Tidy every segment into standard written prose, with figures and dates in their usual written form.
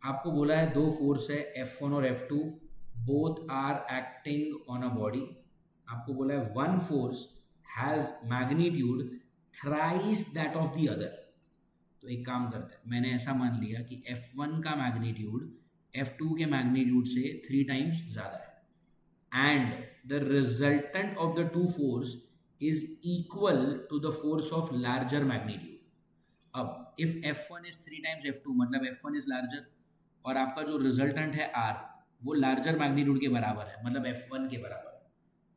आपको बोला है दो फोर्स है F1 और F2, both are acting on a body. आपको बोला है one force has magnitude thrice that of the other. तो एक काम करते हैं, मैंने ऐसा मान लिया कि F1 का मैग्नीट्यूड F2 के मैग्नीट्यूड से 3 टाइम्स ज़्यादा है, and the resultant of the two force is equal to the force of larger magnitude. अब if F1 is 3 times F2 मतलब F1 is larger, और आपका जो रिजल्टेंट है R वो लार्जर मैग्नीट्यूड के बराबर है मतलब F1 के बराबर है.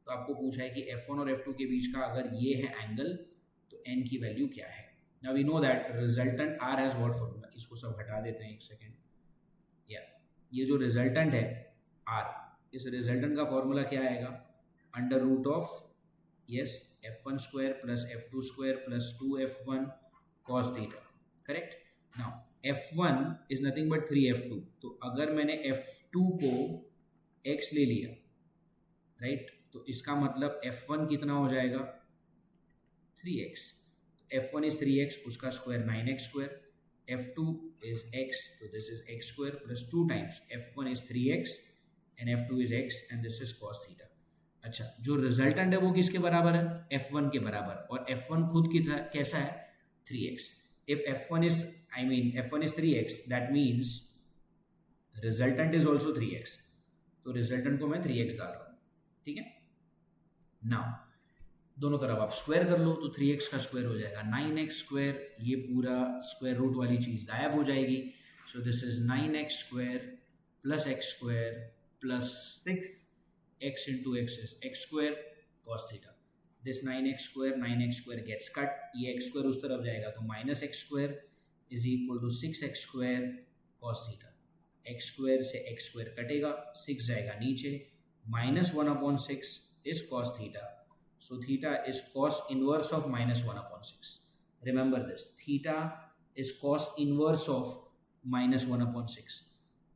तो आपको पूछा है कि F1 और F2 के बीच का अगर ये है एंगल तो n की वैल्यू क्या है. Now we know that resultant R has what formula. इसको सब हटा देते हैं एक सेकेंड. या ये जो रिजल्टेंट है R, इस रिजल्टेंट का फॉर्मूला क्या आएगा? Under root of F1 square plus F2 square plus 2F1 cos theta. Correct. Now F1 is nothing but 3F2. तो अगर मैंने F2 को x ले लिया, राइट, तो इसका मतलब F1 कितना हो जाएगा? 3x. F1 इज 3x, उसका square 9x square. F2 is x, so this is x square plus 2 times F1 is 3x and F2 is x and this is cos theta. अच्छा, जो resultant है वो किसके बराबर है? F1 के बराबर. और F1 खुद कितना कैसा है? 3x. If F1 is F1 is 3x, that means resultant is also 3x. तो रिजल्टेंट को मैं 3x डाल रहा हूँ. ठीक है. नाउ दोनों तरफ आप स्क्वायर कर लो तो 3x का स्क्वायर हो जाएगा 9x स्क्वायर. ये पूरा स्क्वायर रूट वाली चीज़ गायब हो जाएगी. So this is 9x square plus x square plus 6x into x is x square cos theta. This 9x square gets cut. ये x स्क्वायर उस तरफ जाएगा तो minus x square is equal to 6x square cos theta. x square से x square कटेगा, 6 जाएगा नीचे, minus 1/6 is cos theta. So theta is cos inverse of minus 1/6. Remember this. Theta is cos inverse of minus 1/6.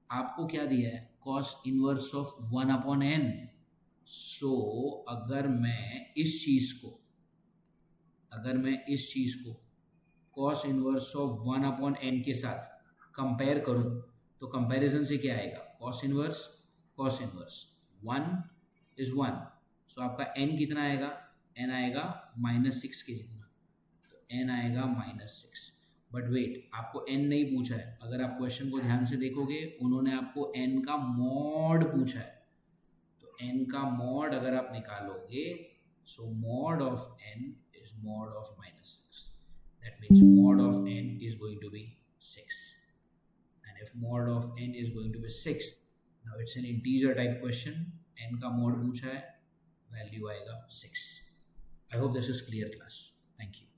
आपको क्या दिया है? Cos inverse of 1/n. So अगर मैं इस चीज़ को cos inverse of 1/n के साथ कंपेयर करूं तो कंपैरिजन से क्या आएगा? cos inverse 1 is 1. सो आपका n कितना आएगा? n आएगा -6 के जितना. तो n आएगा -6. बट वेट, आपको n नहीं पूछा है. अगर आप क्वेश्चन को ध्यान से देखोगे उन्होंने आपको n का मॉड पूछा है. तो n का मॉड अगर आप निकालोगे, so mod of n is mod of -6. That means mod of n is going to be 6. And if mod of n is going to be 6, now it's an integer type question. n का mod पूछा है, value आएगा 6. I hope this is clear, class. Thank you.